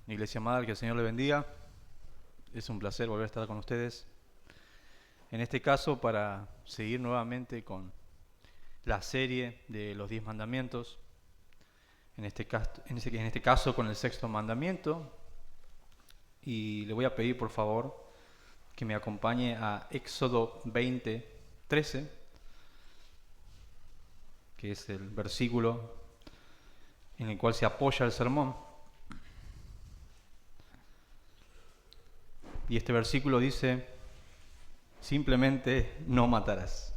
Iglesia amada, que el Señor le bendiga. Es un placer volver a estar con ustedes. En este caso, para seguir nuevamente con la serie de los 10 mandamientos. En este caso con el sexto mandamiento. Y le voy a pedir, por favor, que me acompañe a Éxodo 20:13, que es el versículo en el cual se apoya el sermón. Y este versículo dice, simplemente no matarás.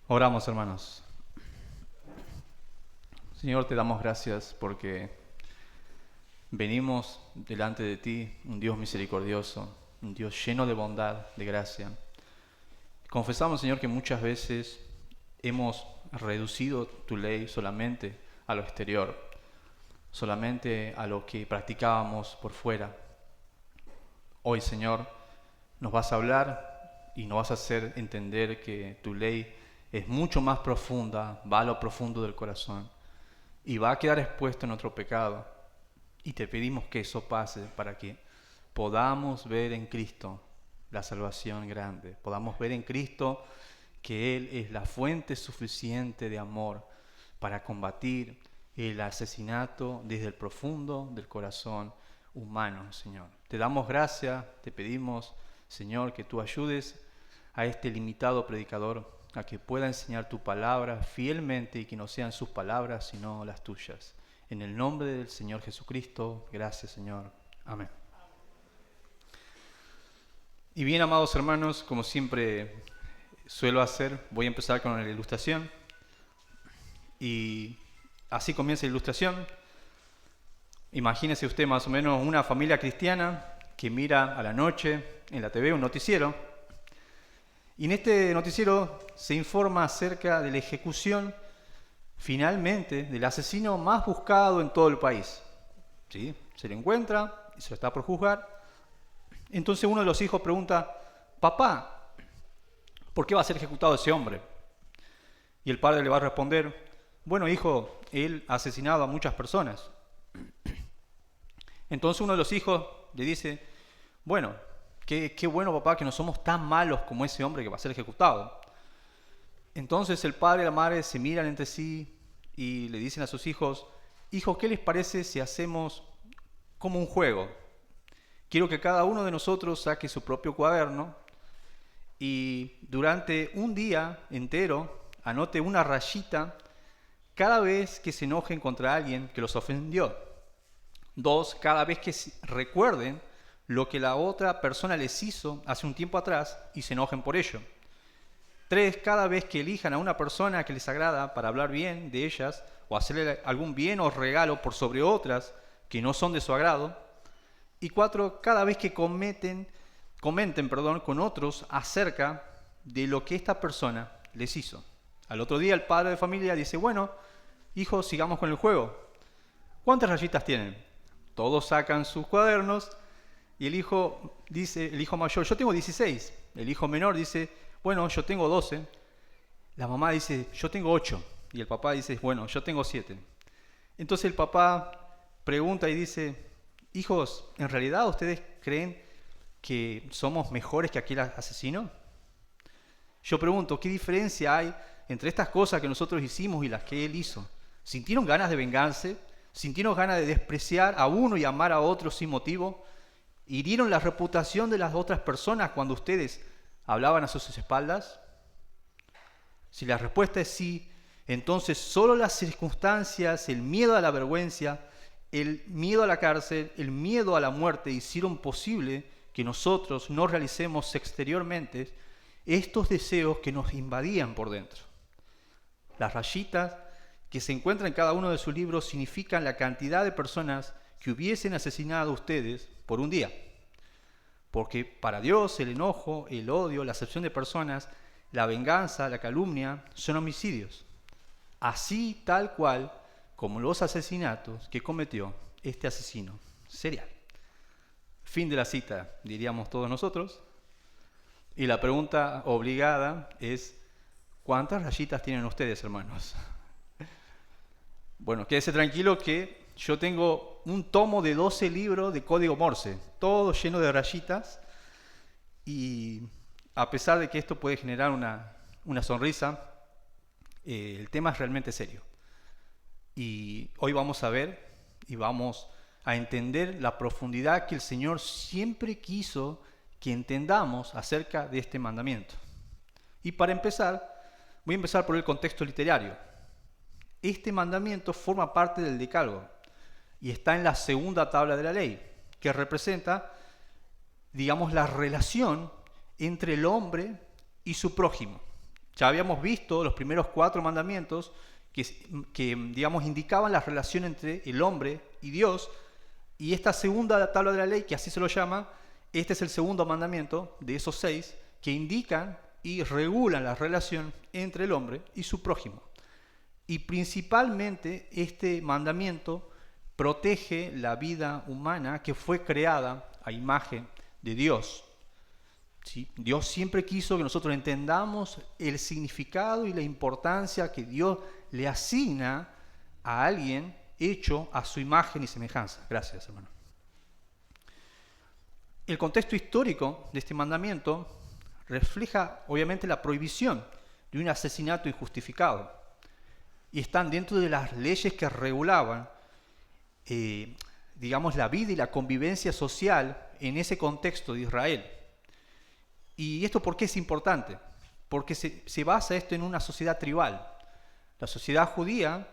Oramos, hermanos. Señor, te damos gracias porque venimos delante de ti, un Dios misericordioso, un Dios lleno de bondad, de gracia. Confesamos, Señor, que muchas veces hemos reducido tu ley solamente a lo exterior, solamente a lo que practicábamos por fuera. Hoy, Señor, nos vas a hablar y nos vas a hacer entender que tu ley es mucho más profunda, va a lo profundo del corazón y va a quedar expuesto en nuestro pecado. Y te pedimos que eso pase para que podamos ver en Cristo la salvación grande, podamos ver en Cristo que Él es la fuente suficiente de amor para combatir el asesinato desde el profundo del corazón humano, Señor. Te damos gracias, te pedimos, Señor, que tú ayudes a este limitado predicador a que pueda enseñar tu palabra fielmente y que no sean sus palabras sino las tuyas. En el nombre del Señor Jesucristo, gracias, Señor. Amén. Y bien, amados hermanos, como siempre suelo hacer, voy a empezar con la ilustración. Y así comienza la ilustración. Imagínese usted más o menos una familia cristiana que mira a la noche en la TV un noticiero. Y en este noticiero se informa acerca de la ejecución finalmente del asesino más buscado en todo el país. ¿Sí? Se le encuentra y se lo está por juzgar. Entonces uno de los hijos pregunta, papá, ¿por qué va a ser ejecutado ese hombre? Y el padre le va a responder, bueno, hijo, él ha asesinado a muchas personas. Entonces uno de los hijos le dice, bueno, qué bueno, papá, que no somos tan malos como ese hombre que va a ser ejecutado. Entonces el padre y la madre se miran entre sí y le dicen a sus hijos, hijos, ¿qué les parece si hacemos como un juego? Quiero que cada uno de nosotros saque su propio cuaderno y durante un día entero anote una rayita cada vez que se enojen contra alguien que los ofendió. 2, cada vez que recuerden lo que la otra persona les hizo hace un tiempo atrás y se enojen por ello. 3, cada vez que elijan a una persona que les agrada para hablar bien de ellas o hacerle algún bien o regalo por sobre otras que no son de su agrado. Y 4, cada vez que comenten con otros acerca de lo que esta persona les hizo. Al otro día el padre de familia dice, bueno, hijos, sigamos con el juego. ¿Cuántas rayitas tienen? Todos sacan sus cuadernos y el hijo dice, el hijo mayor, yo tengo 16. El hijo menor dice, bueno, yo tengo 12. La mamá dice, yo tengo 8. Y el papá dice, bueno, yo tengo 7. Entonces el papá pregunta y dice, hijos, ¿en realidad ustedes creen que somos mejores que aquel asesino? Yo pregunto, ¿qué diferencia hay entre estas cosas que nosotros hicimos y las que él hizo? ¿Sintieron ganas de vengarse? ¿Sintieron ganas de despreciar a uno y amar a otro sin motivo? ¿Hirieron la reputación de las otras personas cuando ustedes hablaban a sus espaldas? Si la respuesta es sí, entonces solo las circunstancias, el miedo a la vergüenza, el miedo a la cárcel, el miedo a la muerte hicieron posible que nosotros no realicemos exteriormente estos deseos que nos invadían por dentro. Las rayitas que se encuentran en cada uno de sus libros significan la cantidad de personas que hubiesen asesinado a ustedes por un día. Porque para Dios el enojo, el odio, la acepción de personas, la venganza, la calumnia son homicidios. Así tal cual como los asesinatos que cometió este asesino serial. Fin de la cita, diríamos todos nosotros. Y la pregunta obligada es, ¿Cuántas rayitas tienen ustedes, hermanos? Bueno, quédese tranquilo que yo tengo un tomo de 12 libros de código Morse, todo lleno de rayitas, y a pesar de que esto puede generar una sonrisa, el tema es realmente serio. Y hoy vamos a ver y vamos a entender la profundidad que el Señor siempre quiso que entendamos acerca de este mandamiento. Y para empezar, voy a empezar por el contexto literario. Este mandamiento forma parte del Decálogo y está en la segunda tabla de la ley, que representa, digamos, la relación entre el hombre y su prójimo. Ya habíamos visto los primeros 4 mandamientos que digamos, indicaban la relación entre el hombre y Dios, y esta segunda tabla de la ley, que así se lo llama, este es el segundo mandamiento de esos 6 que indican y regulan la relación entre el hombre y su prójimo. Y principalmente este mandamiento protege la vida humana que fue creada a imagen de Dios. ¿Sí? Dios siempre quiso que nosotros entendamos el significado y la importancia que Dios le asigna a alguien hecho a su imagen y semejanza. Gracias, hermano. El contexto histórico de este mandamiento refleja obviamente la prohibición de un asesinato injustificado y están dentro de las leyes que regulaban digamos, la vida y la convivencia social en ese contexto de Israel. ¿Y esto por qué es importante? Porque se basa esto en una sociedad tribal. La sociedad judía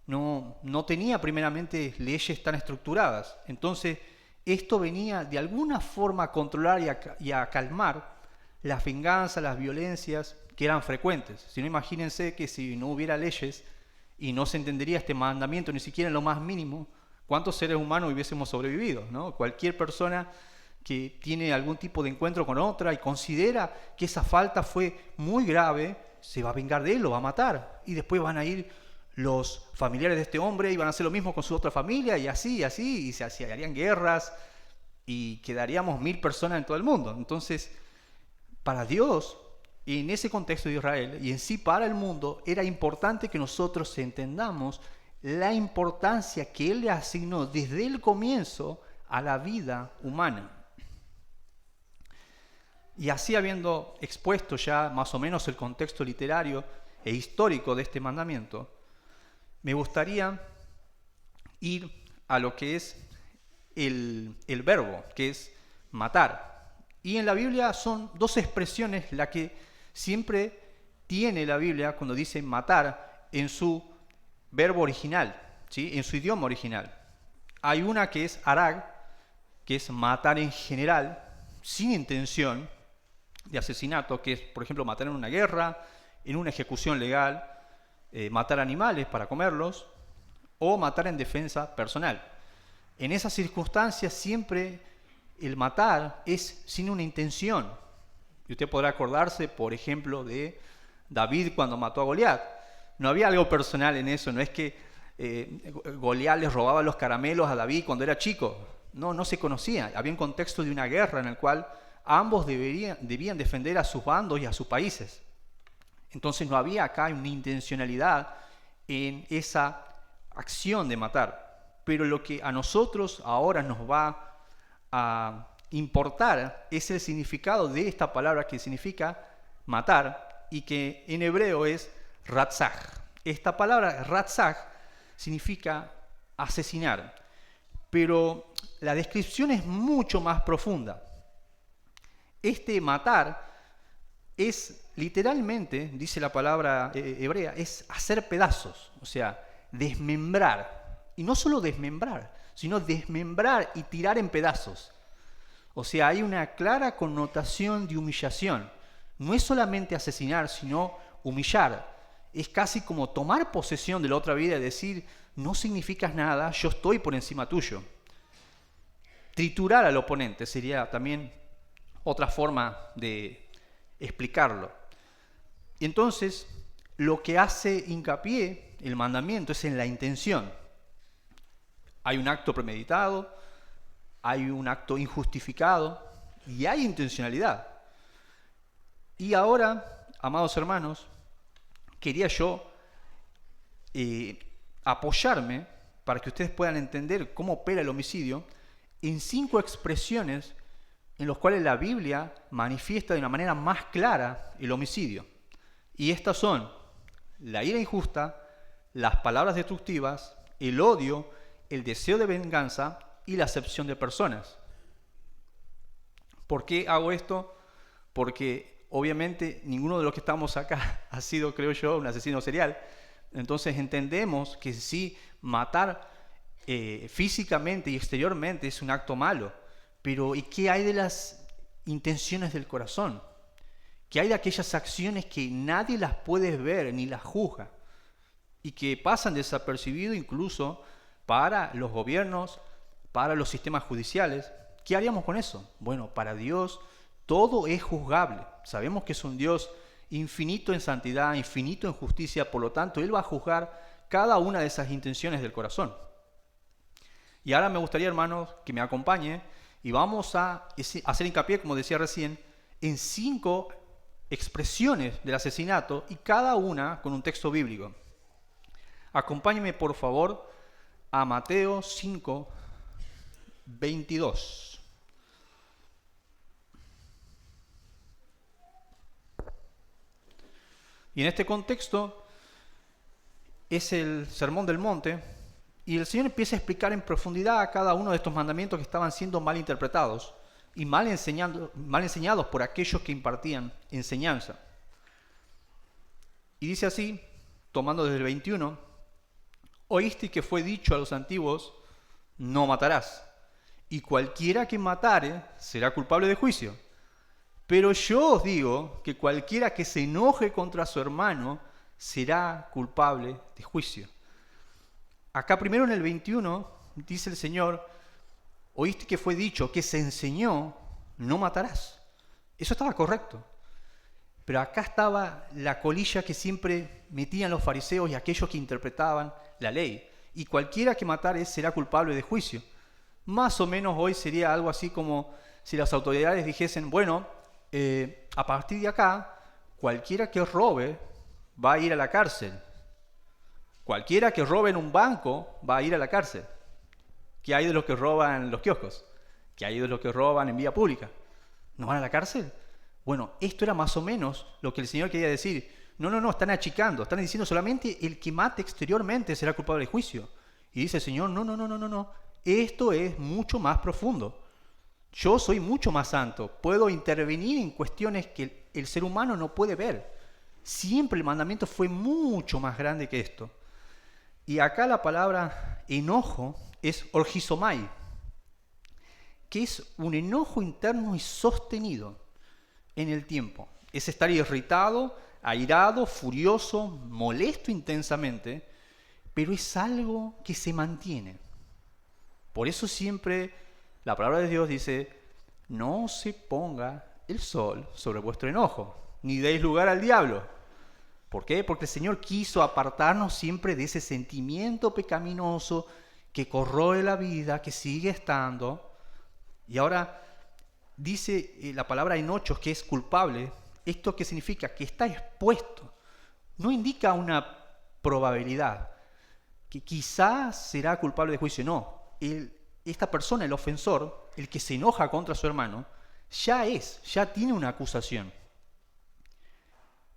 no tenía primeramente leyes tan estructuradas. Entonces, esto venía de alguna forma a controlar y a calmar las venganzas, las violencias que eran frecuentes. Si no, imagínense que si no hubiera leyes y no se entendería este mandamiento ni siquiera en lo más mínimo, ¿cuántos seres humanos hubiésemos sobrevivido, ¿no? Cualquier persona que tiene algún tipo de encuentro con otra y considera que esa falta fue muy grave, se va a vengar de él, lo va a matar. Y después van a ir los familiares de este hombre y van a hacer lo mismo con su otra familia, y así, y se harían guerras y quedaríamos 1000 personas en todo el mundo. Entonces, para Dios, en ese contexto de Israel y en sí para el mundo, era importante que nosotros entendamos la importancia que Él le asignó desde el comienzo a la vida humana. Y así, habiendo expuesto ya más o menos el contexto literario e histórico de este mandamiento, me gustaría ir a lo que es el verbo, que es matar. Y en la Biblia son 2 expresiones las que siempre tiene la Biblia cuando dice matar en su verbo original, ¿sí? En su idioma original. Hay una que es harag, que es matar en general, sin intención de asesinato, que es, por ejemplo, matar en una guerra, en una ejecución legal, matar animales para comerlos, o matar en defensa personal. En esas circunstancias siempre el matar es sin una intención. Y usted podrá acordarse, por ejemplo, de David cuando mató a Goliat. No había algo personal en eso, no es que Goliat les robaba los caramelos a David cuando era chico. No se conocía. Había un contexto de una guerra en el cual ambos debían defender a sus bandos y a sus países. Entonces no había acá una intencionalidad en esa acción de matar. Pero lo que a nosotros ahora nos va a importar es el significado de esta palabra que significa matar y que en hebreo es ratzaj. Esta palabra ratzaj significa asesinar, pero la descripción es mucho más profunda. Este matar es literalmente, dice la palabra hebrea, es hacer pedazos, o sea, desmembrar. Y no solo desmembrar, sino desmembrar y tirar en pedazos. O sea, hay una clara connotación de humillación. No es solamente asesinar, sino humillar. Es casi como tomar posesión de la otra vida y decir, no significas nada, yo estoy por encima tuyo. Triturar al oponente sería también otra forma de explicarlo. Y entonces, lo que hace hincapié el mandamiento es en la intención. Hay un acto premeditado, hay un acto injustificado y hay intencionalidad. Y ahora, amados hermanos, quería yo apoyarme para que ustedes puedan entender cómo opera el homicidio en 5 expresiones en las cuales la Biblia manifiesta de una manera más clara el homicidio. Y estas son la ira injusta, las palabras destructivas, el odio, el deseo de venganza y la acepción de personas. ¿Por qué hago esto? Porque obviamente ninguno de los que estamos acá ha sido, creo yo, un asesino serial. Entonces entendemos que sí, matar físicamente y exteriormente es un acto malo, pero ¿y qué hay de las intenciones del corazón? ¿Qué hay de aquellas acciones que nadie las puede ver ni las juzga y que pasan desapercibido incluso para los gobiernos, para los sistemas judiciales? ¿Qué haríamos con eso? Bueno, para Dios todo es juzgable. Sabemos que es un Dios infinito en santidad, infinito en justicia, por lo tanto Él va a juzgar cada una de esas intenciones del corazón. Y ahora me gustaría, hermanos, que me acompañe y vamos a hacer hincapié, como decía recién, en 5 expresiones del asesinato y cada una con un texto bíblico. Acompáñenme, por favor, a Mateo 5, 22. Y en este contexto es el Sermón del Monte, y el Señor empieza a explicar en profundidad a cada uno de estos mandamientos que estaban siendo mal interpretados y mal enseñados por aquellos que impartían enseñanza. Y dice así, tomando desde el 21, oíste que fue dicho a los antiguos, no matarás, y cualquiera que matare será culpable de juicio. Pero yo os digo que cualquiera que se enoje contra su hermano será culpable de juicio. Acá primero en el 21 dice el Señor, oíste que fue dicho, que se enseñó, no matarás. Eso estaba correcto. Pero acá estaba la colilla que siempre metían los fariseos y aquellos que interpretaban la ley. Y cualquiera que matare será culpable de juicio. Más o menos hoy sería algo así como si las autoridades dijesen, bueno, a partir de acá, cualquiera que robe va a ir a la cárcel. Cualquiera que robe en un banco va a ir a la cárcel. ¿Qué hay de los que roban en los kioscos? ¿Qué hay de los que roban en vía pública? ¿No van a la cárcel? Bueno, esto era más o menos lo que el Señor quería decir. No, están achicando, están diciendo solamente el que mate exteriormente será culpable de juicio. Y dice el Señor, no, esto es mucho más profundo. Yo soy mucho más santo, puedo intervenir en cuestiones que el ser humano no puede ver. Siempre el mandamiento fue mucho más grande que esto. Y acá la palabra enojo es orgizomai, que es un enojo interno y sostenido en el tiempo. Es estar irritado, airado, furioso, molesto intensamente, pero es algo que se mantiene. Por eso siempre la palabra de Dios dice, no se ponga el sol sobre vuestro enojo, ni deis lugar al diablo. ¿Por qué? Porque el Señor quiso apartarnos siempre de ese sentimiento pecaminoso que corroe la vida, que sigue estando. Y ahora dice la palabra en Hechos que es culpable. ¿Esto qué significa? Que está expuesto. No indica una probabilidad, que quizás será culpable de juicio. No, esta persona, el ofensor, el que se enoja contra su hermano, ya tiene una acusación.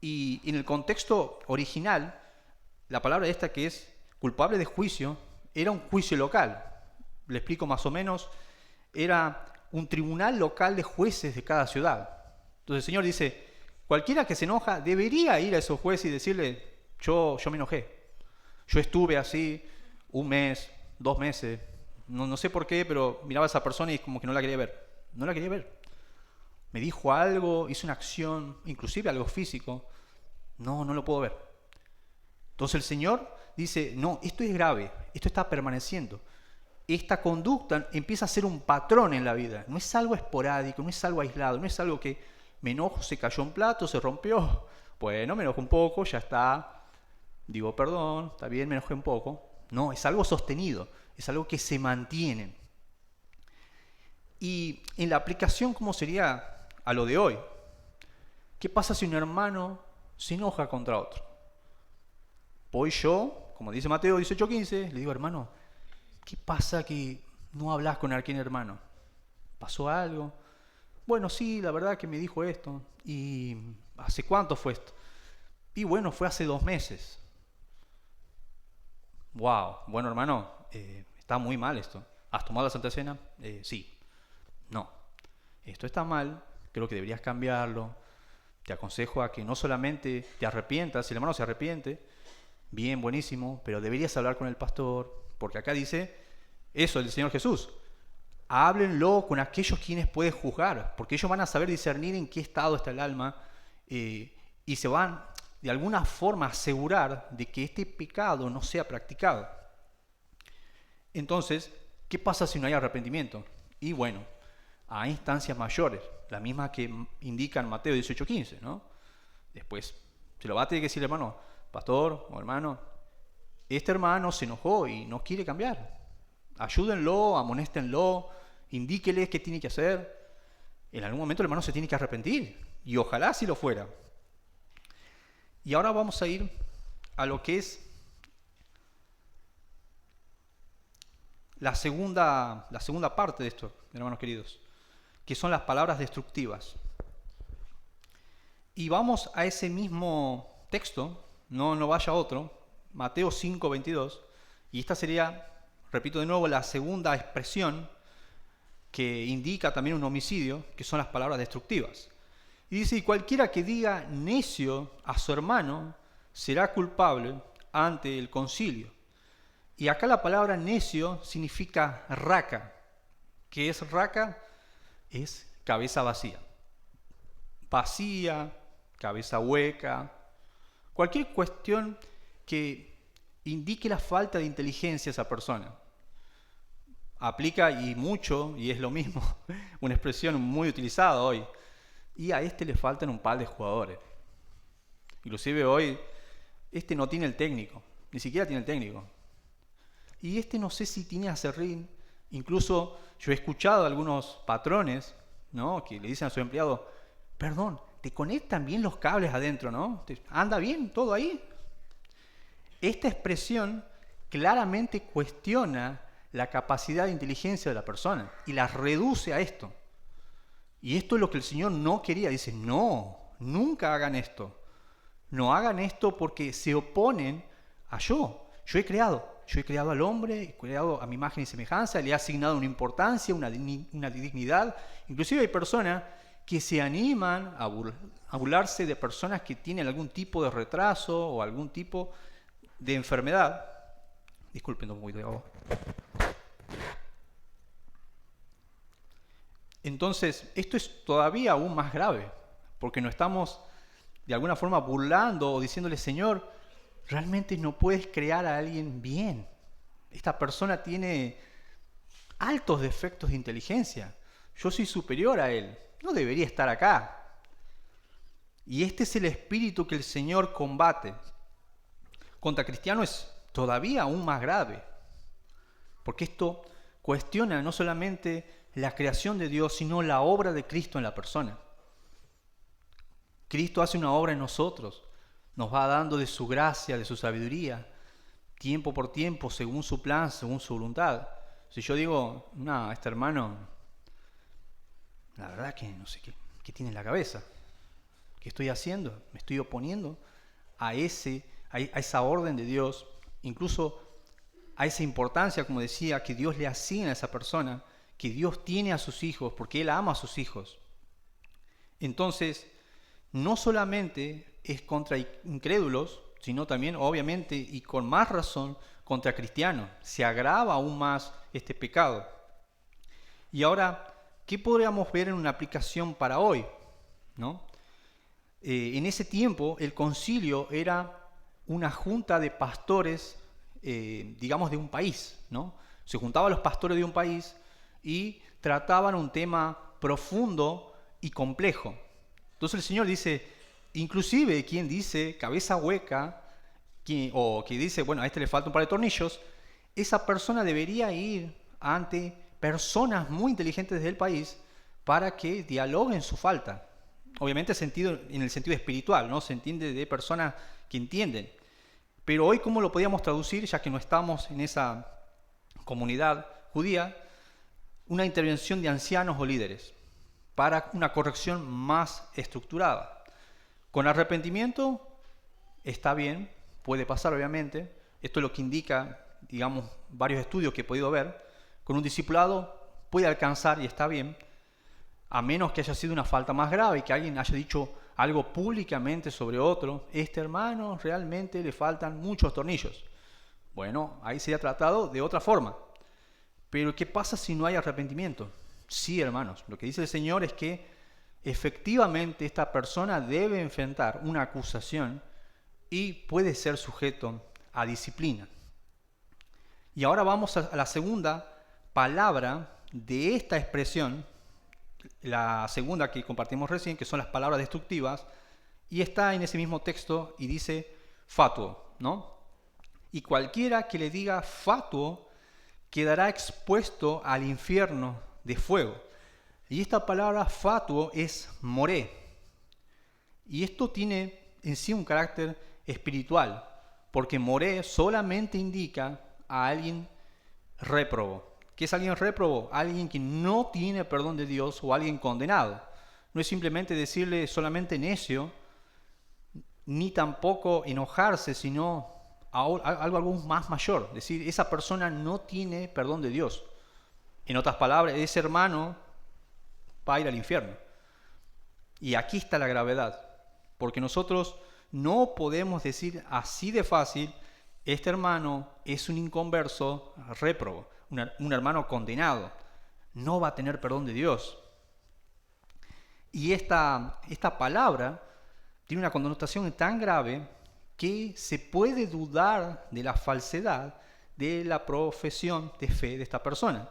Y en el contexto original, la palabra esta que es culpable de juicio, era un juicio local. Le explico más o menos, era un tribunal local de jueces de cada ciudad. Entonces el Señor dice, cualquiera que se enoja debería ir a esos jueces y decirle, yo me enojé. Yo estuve así 1 mes, 2 meses, no sé por qué, pero miraba a esa persona y como que no la quería ver. No la quería ver. Me dijo algo, hizo una acción, inclusive algo físico. No lo puedo ver. Entonces el Señor dice, no, esto es grave, esto está permaneciendo. Esta conducta empieza a ser un patrón en la vida. No es algo esporádico, no es algo aislado, no es algo que me enojo, se cayó un plato, se rompió. Bueno, me enojo un poco, ya está. Digo, perdón, está bien, me enojé un poco. No, es algo sostenido, es algo que se mantiene. Y en la aplicación, ¿cómo sería a lo de hoy? ¿Qué pasa si un hermano se enoja contra otro? voy yo, como dice Mateo 18:15, le digo, hermano, ¿qué pasa que no hablas con aquel hermano? ¿Pasó algo? Bueno, sí, la verdad que me dijo esto. ¿Y hace cuánto fue esto? Y bueno, fue hace 2 meses. Wow, bueno hermano, está muy mal esto. ¿Has tomado la Santa Cena? Sí. No, esto está mal, creo que deberías cambiarlo. Te aconsejo a que no solamente te arrepientas, si el hermano se arrepiente, bien, buenísimo, pero deberías hablar con el pastor, porque acá dice eso el Señor Jesús. Háblenlo con aquellos quienes pueden juzgar, porque ellos van a saber discernir en qué estado está el alma y se van de alguna forma a asegurar de que este pecado no sea practicado. Entonces, ¿qué pasa si no hay arrepentimiento? Y bueno, a instancias mayores, la misma que indica en Mateo 18:15, ¿no? Después se lo va a tener que decir el hermano, pastor o hermano, este hermano se enojó y no quiere cambiar. Ayúdenlo, amonéstenlo, indíqueles qué tiene que hacer. En algún momento el hermano se tiene que arrepentir, y ojalá si lo fuera. Y ahora vamos a ir a lo que es la segunda parte de esto, hermanos queridos, que son las palabras destructivas. Y vamos a ese mismo texto, no vaya a otro, Mateo 5:22, y esta sería, repito de nuevo, la segunda expresión que indica también un homicidio, que son las palabras destructivas. Y dice, y cualquiera que diga necio a su hermano será culpable ante el concilio. Y acá la palabra necio significa raca. ¿Qué es raca? Es cabeza vacía. Vacía, cabeza hueca, cualquier cuestión que indique la falta de inteligencia a esa persona. Aplica y mucho, y es lo mismo, una expresión muy utilizada hoy. Y a este le faltan un par de jugadores. Inclusive hoy, este no tiene el técnico, ni siquiera tiene el técnico. Y este no sé si tiene aserrín. Incluso yo he escuchado a algunos patrones, ¿no?, que le dicen a su empleado, perdón, ¿te conectan bien los cables adentro, no? ¿Anda bien todo ahí? Esta expresión claramente cuestiona la capacidad de inteligencia de la persona y la reduce a esto. Y esto es lo que el Señor no quería. Dice, no, nunca hagan esto. No hagan esto porque se oponen a yo. Yo he creado al hombre, he creado a mi imagen y semejanza, le he asignado una importancia, una dignidad. Inclusive hay personas que se animan a burlarse de personas que tienen algún tipo de retraso o algún tipo de enfermedad. Disculpen, no voy de agua. Entonces, esto es todavía aún más grave, porque nos estamos de alguna forma burlando o diciéndole, Señor, realmente no puedes crear a alguien bien. Esta persona tiene altos defectos de inteligencia. Yo soy superior a él. No debería estar acá. Y este es el espíritu que el Señor combate. Contra cristianos es todavía aún más grave, porque esto cuestiona no solamente la creación de Dios, sino la obra de Cristo en la persona. Cristo hace una obra en nosotros, nos va dando de su gracia, de su sabiduría, tiempo por tiempo, según su plan, según su voluntad. Si yo digo, no, este hermano, la verdad que no sé qué tiene en la cabeza, ¿qué estoy haciendo? Me estoy oponiendo a esa orden de Dios, incluso a esa importancia, como decía, que Dios le asigna a esa persona, que Dios tiene a sus hijos, porque Él ama a sus hijos. Entonces, no solamente es contra incrédulos, sino también, obviamente, y con más razón, contra cristianos. Se agrava aún más este pecado. Y ahora, ¿qué podríamos ver en una aplicación para hoy? ¿No? En ese tiempo, el concilio era una junta de pastores, digamos, de un país, ¿no? Se juntaban los pastores de un país y trataban un tema profundo y complejo. Entonces el Señor dice, inclusive quien dice cabeza hueca, o que dice, bueno, a este le falta un par de tornillos, esa persona debería ir ante personas muy inteligentes del país para que dialoguen su falta. Obviamente en el sentido espiritual, ¿no? Se entiende de personas que entienden. Pero hoy, ¿cómo lo podíamos traducir, ya que no estamos en esa comunidad judía? Una intervención de ancianos o líderes para una corrección más estructurada. Con arrepentimiento está bien, puede pasar obviamente. Esto es lo que indica, digamos, varios estudios que he podido ver. Con un discipulado puede alcanzar y está bien, a menos que haya sido una falta más grave y que alguien haya dicho algo públicamente sobre otro. Este hermano realmente le faltan muchos tornillos. Bueno, ahí sería tratado de otra forma. Pero ¿qué pasa si no hay arrepentimiento? Sí, hermanos, lo que dice el Señor es que efectivamente esta persona debe enfrentar una acusación y puede ser sujeto a disciplina. Y ahora vamos a la segunda palabra de esta expresión, la segunda que compartimos recién, que son las palabras destructivas, y está en ese mismo texto y dice fatuo, ¿no? Y cualquiera que le diga fatuo quedará expuesto al infierno de fuego. Y esta palabra fatuo es moré. Y esto tiene en sí un carácter espiritual, porque moré solamente indica a alguien réprobo. ¿Qué es alguien réprobo? Alguien que no tiene perdón de Dios o alguien condenado. No es simplemente decirle solamente necio, ni tampoco enojarse, sino algo más mayor. Es decir, esa persona no tiene perdón de Dios. En otras palabras, ese hermano va a ir al infierno. Y aquí está la gravedad, porque nosotros no podemos decir así de fácil, este hermano es un inconverso réprobo, un hermano condenado, no va a tener perdón de Dios. Y esta palabra tiene una connotación tan grave que se puede dudar de la falsedad de la profesión de fe de esta persona.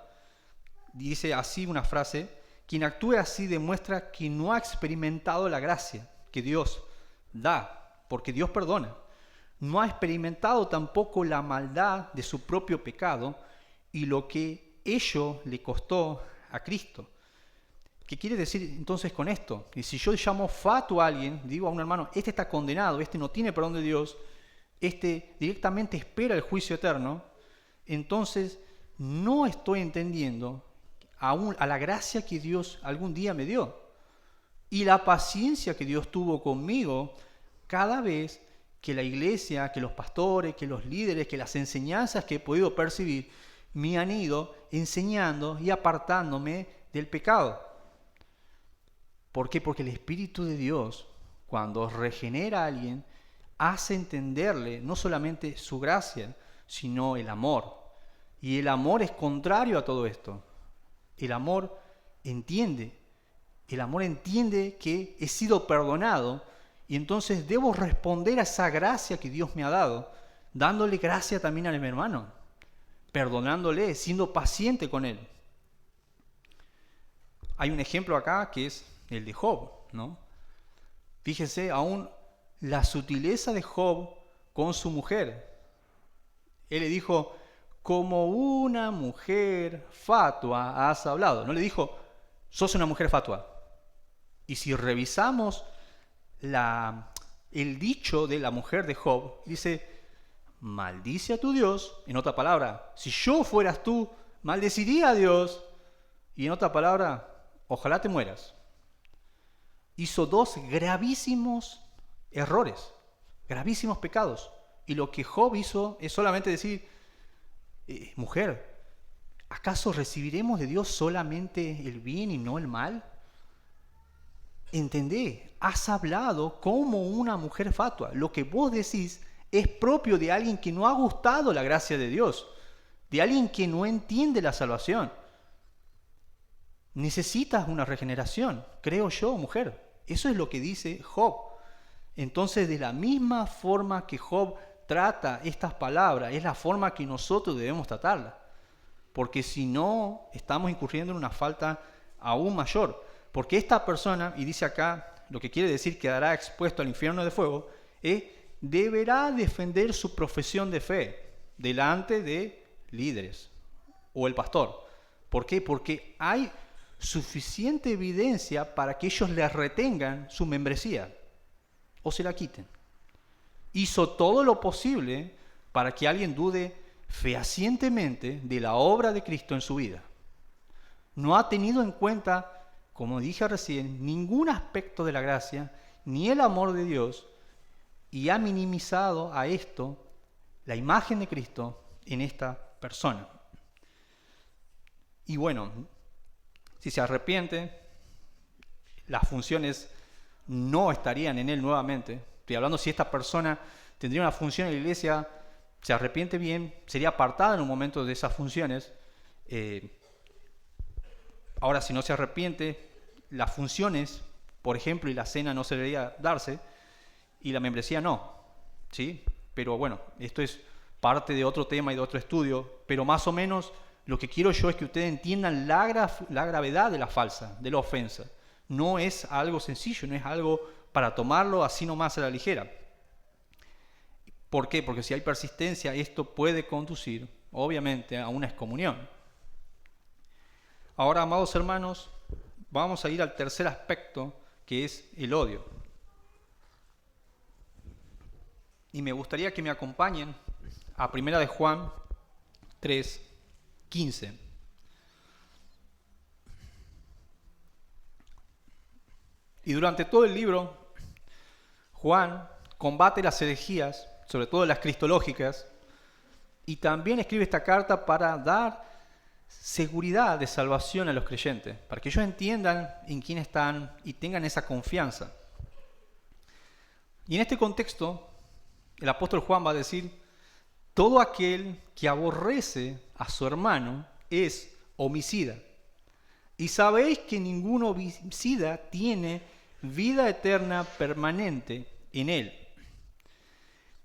Dice así una frase: quien actúe así demuestra que no ha experimentado la gracia que Dios da, porque Dios perdona. No ha experimentado tampoco la maldad de su propio pecado y lo que ello le costó a Cristo. ¿Qué quiere decir entonces con esto? Y si yo llamo fatuo a alguien, digo a un hermano, este está condenado, este no tiene perdón de Dios, este directamente espera el juicio eterno, entonces no estoy entendiendo a la gracia que Dios algún día me dio y la paciencia que Dios tuvo conmigo cada vez que la iglesia, que los pastores, que los líderes, que las enseñanzas que he podido percibir me han ido enseñando y apartándome del pecado. ¿Por qué? Porque el Espíritu de Dios, cuando regenera a alguien, hace entenderle no solamente su gracia, sino el amor. Y el amor es contrario a todo esto. El amor entiende que he sido perdonado y entonces debo responder a esa gracia que Dios me ha dado, dándole gracia también a mi hermano, perdonándole, siendo paciente con él. Hay un ejemplo acá que es el de Job, ¿no? Fíjense aún la sutileza de Job con su mujer. Él le dijo, como una mujer fatua has hablado. No le dijo, sos una mujer fatua. Y si revisamos el dicho de la mujer de Job, dice, maldice a tu Dios. En otra palabra, si yo fueras tú, maldeciría a Dios. Y en otra palabra, ojalá te mueras. Hizo dos gravísimos errores, gravísimos pecados. Y lo que Job hizo es solamente decir, mujer, ¿acaso recibiremos de Dios solamente el bien y no el mal? Entendé, has hablado como una mujer fatua. Lo que vos decís es propio de alguien que no ha gustado la gracia de Dios, de alguien que no entiende la salvación. Necesitas una regeneración, creo yo, mujer. Eso es lo que dice Job. Entonces, de la misma forma que Job trata estas palabras, es la forma que nosotros debemos tratarlas. Porque si no, estamos incurriendo en una falta aún mayor. Porque esta persona, y dice acá, lo que quiere decir quedará expuesto al infierno de fuego, deberá defender su profesión de fe delante de líderes o el pastor. ¿Por qué? Porque hay suficiente evidencia para que ellos le retengan su membresía o se la quiten. hizo todo lo posible para que alguien dude fehacientemente de la obra de Cristo en su vida. No ha tenido en cuenta, como dije recién, ningún aspecto de la gracia, ni el amor de Dios, y ha minimizado a esto la imagen de Cristo en esta persona. Y bueno, si se arrepiente, las funciones no estarían en él nuevamente. Estoy hablando si esta persona tendría una función en la iglesia, se arrepiente bien, sería apartada en un momento de esas funciones. Ahora, si no se arrepiente, las funciones, por ejemplo, y la cena no se debería darse, y la membresía no, ¿sí? Pero bueno, esto es parte de otro tema y de otro estudio, pero más o menos lo que quiero yo es que ustedes entiendan la gravedad de la falsa, de la ofensa. No es algo sencillo, no es algo para tomarlo así nomás a la ligera. ¿Por qué? Porque si hay persistencia, esto puede conducir, obviamente, a una excomunión. Ahora, amados hermanos, vamos a ir al tercer aspecto, que es el odio. Y me gustaría que me acompañen a 1 de Juan 3:15. Y durante todo el libro, Juan combate las herejías, sobre todo las cristológicas, y también escribe esta carta para dar seguridad de salvación a los creyentes, para que ellos entiendan en quién están y tengan esa confianza. Y en este contexto, el apóstol Juan va a decir: todo aquel que aborrece a su hermano es homicida. Y sabéis que ningún homicida tiene vida eterna permanente en él.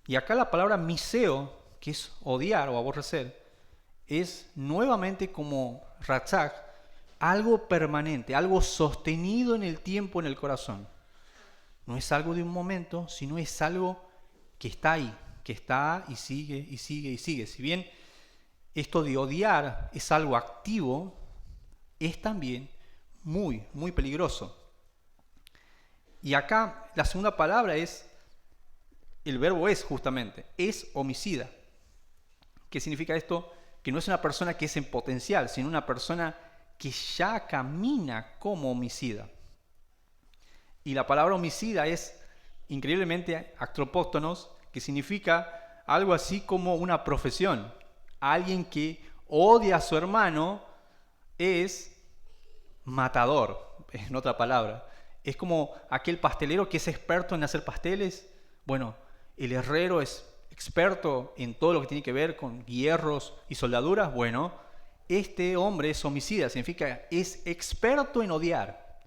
Y acá la palabra miseo, que es odiar o aborrecer, es nuevamente como ratzak, algo permanente, algo sostenido en el tiempo, en el corazón. No es algo de un momento, sino es algo que está ahí, que está y sigue y sigue y sigue. Si bien esto de odiar es algo activo, es también muy, muy peligroso. Y acá la segunda palabra es, el verbo es justamente, es homicida. ¿Qué significa esto? Que no es una persona que es en potencial, sino una persona que ya camina como homicida. Y la palabra homicida es increíblemente actropóstonos, que significa algo así como una profesión. Alguien que odia a su hermano es matador, en otra palabra. Es como aquel pastelero que es experto en hacer pasteles. Bueno, el herrero es experto en todo lo que tiene que ver con hierros y soldaduras. Bueno, este hombre es homicida, significa es experto en odiar,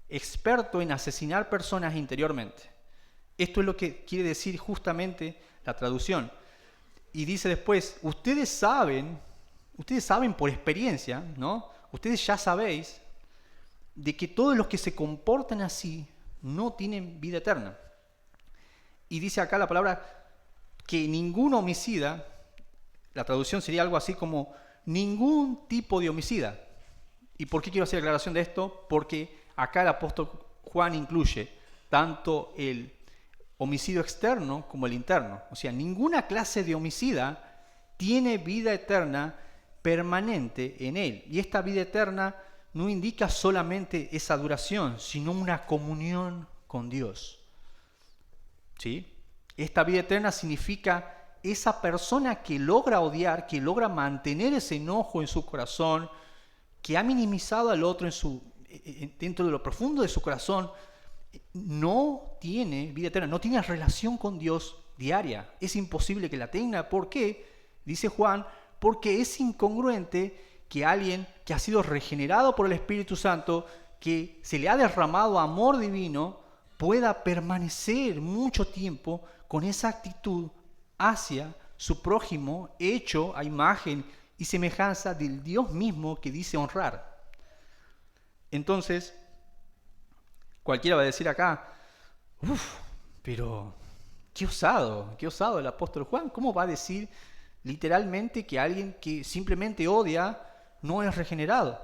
experto en asesinar personas interiormente. Esto es lo que quiere decir justamente la traducción. Y dice después, ustedes saben por experiencia, ¿no? Ustedes ya sabéis de que todos los que se comportan así no tienen vida eterna. Y dice acá la palabra que ningún homicida, la traducción sería algo así como ningún tipo de homicida. ¿Y por qué quiero hacer aclaración de esto? Porque acá el apóstol Juan incluye tanto el homicidio externo como el interno. O sea, ninguna clase de homicida tiene vida eterna permanente en él. Y esta vida eterna no indica solamente esa duración, sino una comunión con Dios. ¿Sí? Esta vida eterna significa esa persona que logra odiar, que logra mantener ese enojo en su corazón, que ha minimizado al otro dentro de lo profundo de su corazón, no tiene vida eterna, no tiene relación con Dios diaria. Es imposible que la tenga. ¿Por qué? Dice Juan, porque es incongruente que alguien que ha sido regenerado por el Espíritu Santo, que se le ha derramado amor divino, pueda permanecer mucho tiempo con esa actitud hacia su prójimo, hecho a imagen y semejanza del Dios mismo que dice honrar. Entonces, cualquiera va a decir acá, pero qué osado el apóstol Juan. ¿Cómo va a decir literalmente que alguien que simplemente odia no es regenerado?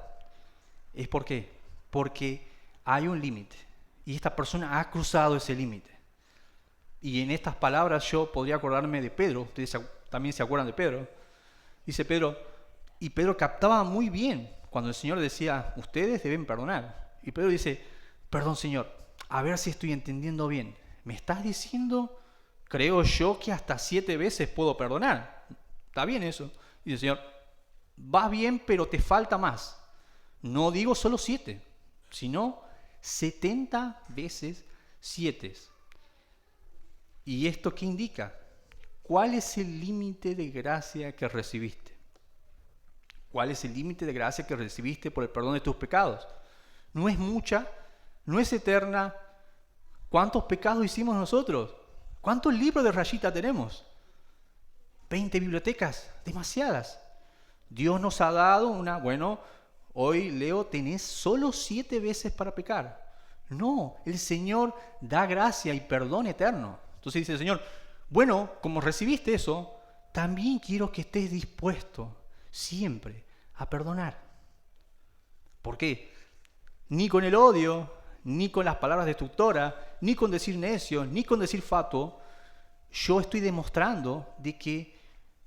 ¿Es por qué? Porque hay un límite y esta persona ha cruzado ese límite. Y en estas palabras yo podría acordarme de Pedro. Ustedes también se acuerdan de Pedro. Dice Pedro, y Pedro captaba muy bien cuando el Señor decía, ustedes deben perdonar. Y Pedro dice, perdón Señor, a ver si estoy entendiendo bien. ¿Me estás diciendo, creo yo, que hasta 7 veces puedo perdonar? ¿Está bien eso? Y dice el Señor, va bien, pero te falta más. No digo solo 7, sino 70 veces 7. ¿Y esto qué indica? ¿Cuál es el límite de gracia que recibiste? ¿Cuál es el límite de gracia que recibiste por el perdón de tus pecados? No es mucha, no es eterna. ¿Cuántos pecados hicimos nosotros? ¿Cuántos libros de rayita tenemos? 20 bibliotecas, demasiadas. Dios nos ha dado hoy Leo, tenés solo 7 veces para pecar. No, el Señor da gracia y perdón eterno. Entonces dice el Señor, bueno, como recibiste eso, también quiero que estés dispuesto siempre a perdonar. ¿Por qué? Ni con el odio, ni con las palabras destructoras, ni con decir necio, ni con decir fatuo, yo estoy demostrando de que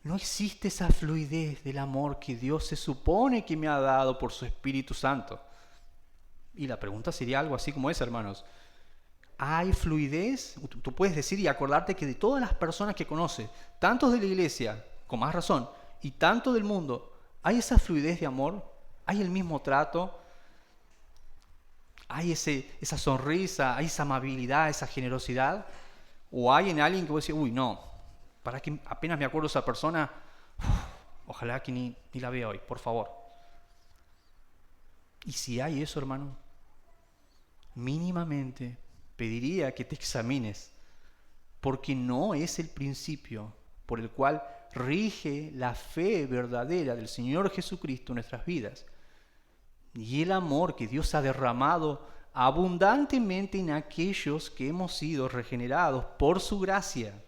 no existe esa fluidez del amor que Dios se supone que me ha dado por su Espíritu Santo. Y la pregunta sería algo así como esa, hermanos. ¿Hay fluidez? Tú puedes decir y acordarte que de todas las personas que conoces, tantos de la iglesia, con más razón, y tanto del mundo, ¿hay esa fluidez de amor? ¿Hay el mismo trato? ¿Hay esa sonrisa? ¿Hay esa amabilidad, esa generosidad? ¿O hay en alguien que vos decís, uy, no, para que apenas me acuerdo de esa persona, ojalá que ni la vea hoy, por favor? Y si hay eso, hermano, mínimamente pediría que te examines, porque no es el principio por el cual rige la fe verdadera del Señor Jesucristo en nuestras vidas y el amor que Dios ha derramado abundantemente en aquellos que hemos sido regenerados por su gracia.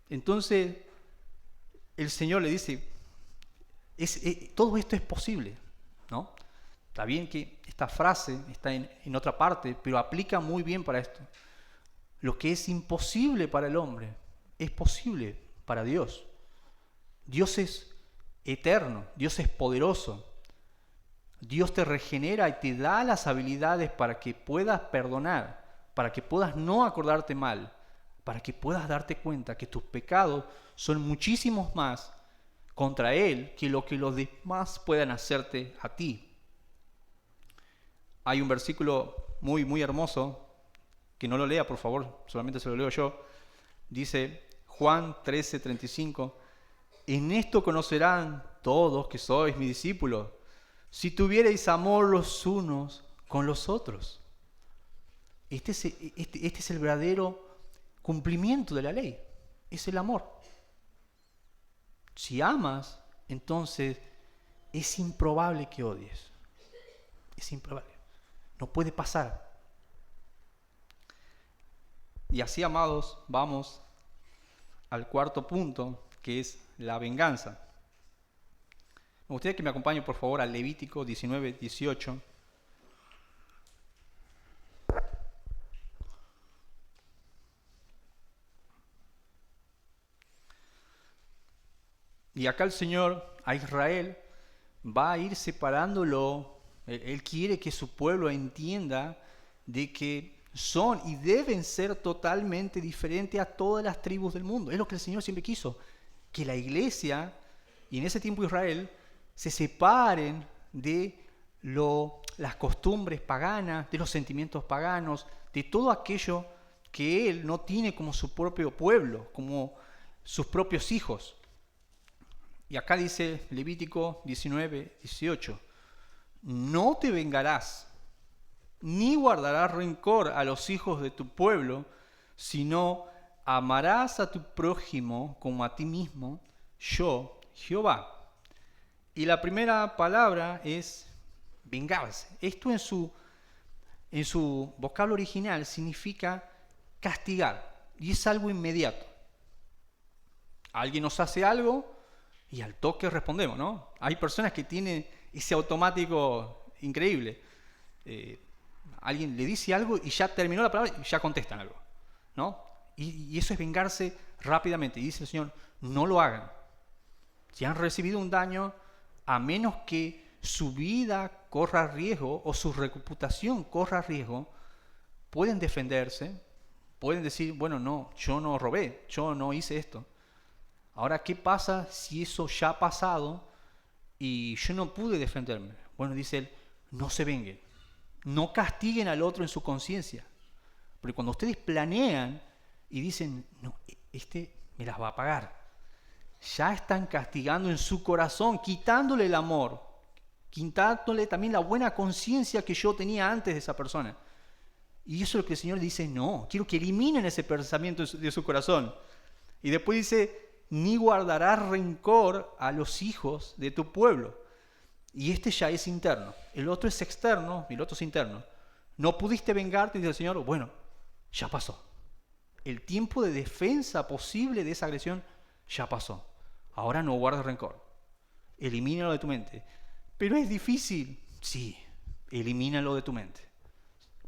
Entonces el Señor le dice, todo esto es posible, ¿no? Está bien que esta frase está en otra parte, pero aplica muy bien para esto. Lo que es imposible para el hombre es posible para Dios. Dios es eterno, Dios es poderoso. Dios te regenera y te da las habilidades para que puedas perdonar, para que puedas no acordarte mal, para que puedas darte cuenta que tus pecados son muchísimos más contra Él que lo que los demás puedan hacerte a ti. Hay un versículo muy, muy hermoso, que no lo lea, por favor, solamente se lo leo yo. Dice Juan 13:35, en esto conocerán todos que sois mis discípulos, si tuvierais amor los unos con los otros. Este es el verdadero cumplimiento de la ley, es el amor. Si amas, entonces es improbable que odies. Es improbable. No puede pasar. Y así, amados, vamos al cuarto punto, que es la venganza. Me gustaría que me acompañen, por favor, a Levítico 19:18. Y acá el Señor a Israel va a ir separándolo. Él quiere que su pueblo entienda de que son y deben ser totalmente diferentes a todas las tribus del mundo. Es lo que el Señor siempre quiso, que la iglesia, y en ese tiempo Israel, se separen de las costumbres paganas, de los sentimientos paganos, de todo aquello que Él no tiene como su propio pueblo, como sus propios hijos. Y acá dice Levítico 19:18, no te vengarás, ni guardarás rencor a los hijos de tu pueblo, sino amarás a tu prójimo como a ti mismo, yo, Jehová. Y la primera palabra es vengarse. Esto en su vocablo original significa castigar, y es algo inmediato. Alguien nos hace algo y al toque respondemos, ¿no? Hay personas que tienen ese automático increíble. Alguien le dice algo y ya terminó la palabra y ya contestan algo. ¿no? Y eso es vengarse rápidamente. Y dice el Señor, no lo hagan. Si han recibido un daño, a menos que su vida corra riesgo o su reputación corra riesgo, pueden defenderse, pueden decir, bueno, no, yo no robé, yo no hice esto. Ahora, ¿qué pasa si eso ya ha pasado y yo no pude defenderme? Bueno, dice él, no se venguen, no castiguen al otro en su conciencia. Porque cuando ustedes planean y dicen, no, este me las va a pagar, ya están castigando en su corazón, quitándole el amor, quitándole también la buena conciencia que yo tenía antes de esa persona. Y eso es lo que el Señor dice, no, quiero que eliminen ese pensamiento de su corazón. Y después dice, ni guardarás rencor a los hijos de tu pueblo. Y este ya es interno. El otro es externo y el otro es interno. No pudiste vengarte, dice el Señor, bueno, ya pasó. El tiempo de defensa posible de esa agresión ya pasó. Ahora no guardes rencor. Elimínalo de tu mente. Pero es difícil. Sí, elimínalo de tu mente.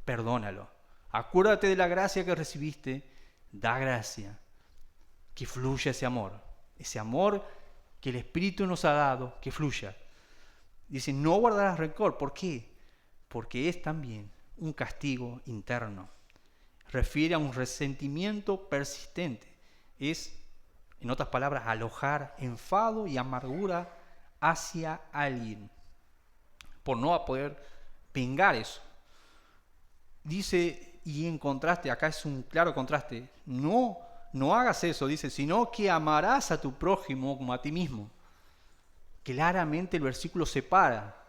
Perdónalo. Acuérdate de la gracia que recibiste. Da gracia. Que fluya ese amor. Ese amor que el Espíritu nos ha dado, que fluya. Dice, no guardarás rencor. ¿Por qué? Porque es también un castigo interno. Refiere a un resentimiento persistente. Es, en otras palabras, alojar enfado y amargura hacia alguien. Por no poder vengar eso. Dice, y en contraste, acá es un claro contraste, no hagas eso, dice, sino que amarás a tu prójimo como a ti mismo. Claramente el versículo separa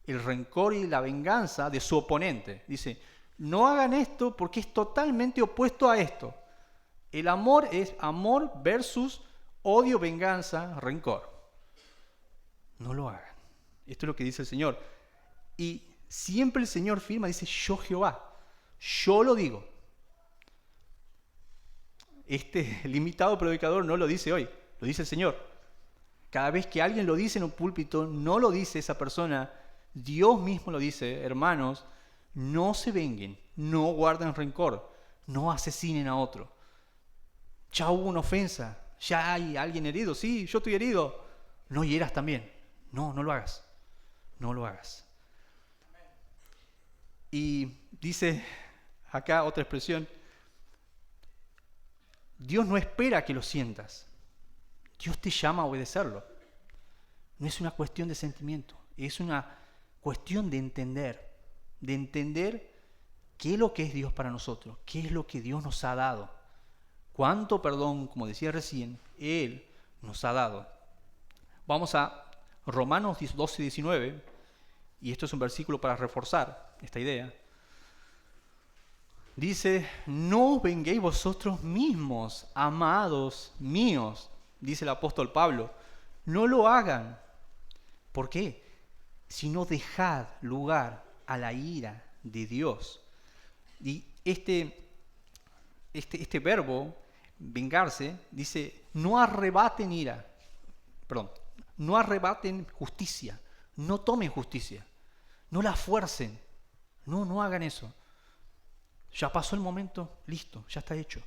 el rencor y la venganza de su oponente. Dice, no hagan esto porque es totalmente opuesto a esto. El amor es amor versus odio, venganza, rencor. No lo hagan. Esto es lo que dice el Señor. Y siempre el Señor firma, dice, yo Jehová, yo lo digo. Este limitado predicador no lo dice hoy, lo dice el Señor. Cada vez que alguien lo dice en un púlpito, no lo dice esa persona, Dios mismo lo dice, hermanos, no se venguen, no guarden rencor, no asesinen a otro. Ya hubo una ofensa, ya hay alguien herido, sí, yo estoy herido, no hieras también, no lo hagas, no lo hagas. Y dice acá otra expresión, Dios no espera que lo sientas, Dios te llama a obedecerlo. No es una cuestión de sentimiento, es una cuestión de entender qué es lo que es Dios para nosotros, qué es lo que Dios nos ha dado, cuánto perdón, como decía recién, Él nos ha dado. Vamos a Romanos 12, 19, y esto es un versículo para reforzar esta idea. Dice, no os venguéis vosotros mismos, amados míos, dice el apóstol Pablo, no lo hagan. ¿Por qué? Sino dejad lugar a la ira de Dios. Y este verbo, vengarse, dice, no arrebaten justicia, no tomen justicia, no la fuercen, no hagan eso. Ya pasó el momento, listo, ya está hecho.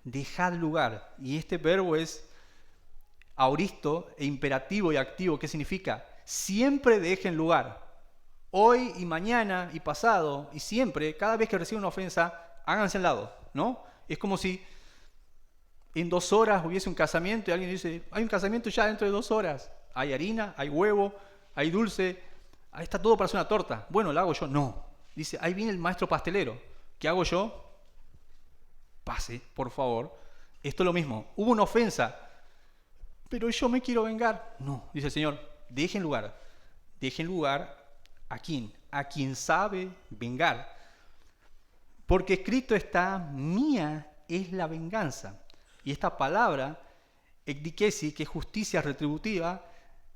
Dejad lugar. Y este verbo es auristo e imperativo y activo. ¿Qué significa? Siempre dejen lugar. Hoy y mañana y pasado y siempre, cada vez que reciban una ofensa, háganse al lado, ¿no? Es como si en 2 horas hubiese un casamiento y alguien dice, hay un casamiento ya dentro de 2 horas. Hay harina, hay huevo, hay dulce, ahí está todo para hacer una torta. Bueno, ¿la hago yo? No. Dice, ahí viene el maestro pastelero. ¿Qué hago yo? Pase, por favor. Esto es lo mismo. Hubo una ofensa, pero yo me quiero vengar. No, dice el Señor, dejen lugar. Dejen lugar ¿a quién? A quien sabe vengar. Porque escrito está, mía es la venganza. Y esta palabra, ekdikesi, que es justicia retributiva,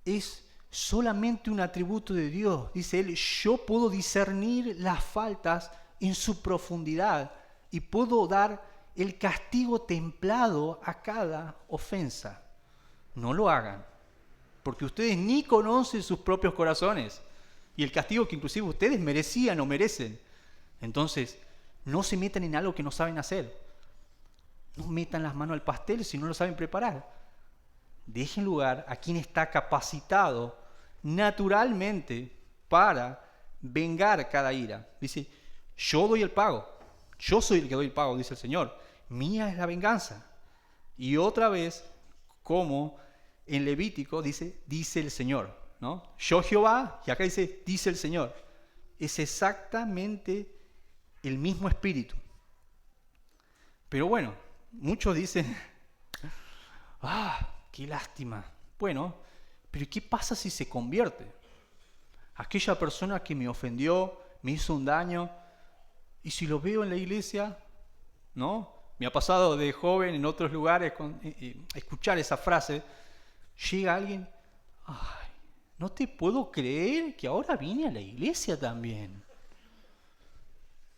es solamente un atributo de Dios. Dice él, yo puedo discernir las faltas en su profundidad y puedo dar el castigo templado a cada ofensa. No lo hagan, porque ustedes ni conocen sus propios corazones y el castigo que inclusive ustedes merecían o merecen. Entonces, no se metan en algo que no saben hacer. No metan las manos al pastel si no lo saben preparar. Dejen lugar a quien está capacitado naturalmente para vengar cada ira. Dice, yo doy el pago. Yo soy el que doy el pago, dice el Señor. Mía es la venganza. Y otra vez, como en Levítico dice el Señor, ¿no? Yo Jehová, y acá dice el Señor. Es exactamente el mismo espíritu. Pero bueno, muchos dicen, qué lástima. Bueno, pero ¿qué pasa si se convierte? Aquella persona que me ofendió, me hizo un daño, y si lo veo en la iglesia, ¿no? Me ha pasado de joven en otros lugares escuchar esa frase. Llega alguien, ay, no te puedo creer que ahora vine a la iglesia también.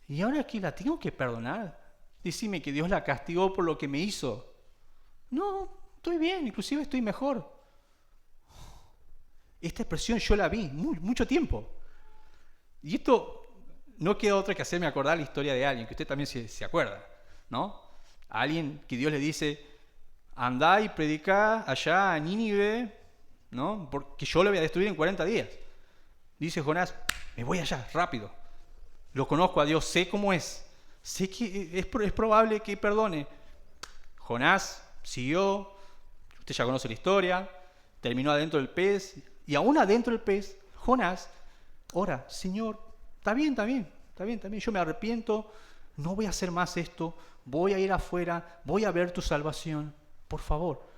Y ahora que la tengo que perdonar, decime que Dios la castigó por lo que me hizo. No, estoy bien, inclusive estoy mejor. Esta expresión yo la vi mucho tiempo. Y esto no queda otra que hacerme acordar la historia de alguien, que usted también se acuerda, ¿no? A alguien que Dios le dice, andá y predicá allá a Nínive, ¿no? Porque yo lo voy a destruir en 40 días. Dice Jonás, me voy allá, rápido. Lo conozco a Dios, sé cómo es. Sé que es probable que perdone. Jonás siguió, usted ya conoce la historia, terminó adentro del pez, y aún adentro del pez, Jonás ora, Señor, está bien, yo me arrepiento, no voy a hacer más esto, voy a ir afuera, voy a ver tu salvación, por favor.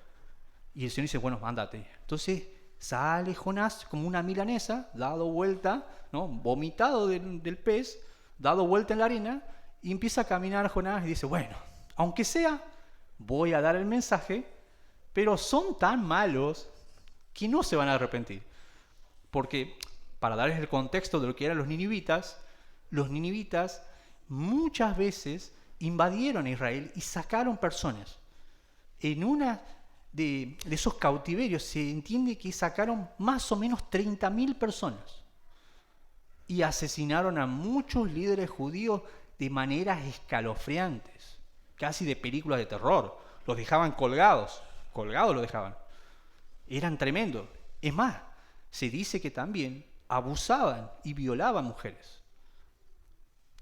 Y el Señor dice, bueno, ándate. Entonces sale Jonás como una milanesa, dado vuelta, ¿no? Vomitado del pez, dado vuelta en la arena, y empieza a caminar Jonás y dice, bueno, aunque sea, voy a dar el mensaje, pero son tan malos que no se van a arrepentir. Porque, para darles el contexto de lo que eran los ninivitas muchas veces invadieron a Israel y sacaron personas. En una de esos cautiverios se entiende que sacaron más o menos 30.000 personas y asesinaron a muchos líderes judíos de maneras escalofriantes, casi de películas de terror. Los dejaban colgados los dejaban. Eran tremendos. Es más, se dice que también abusaban y violaban mujeres.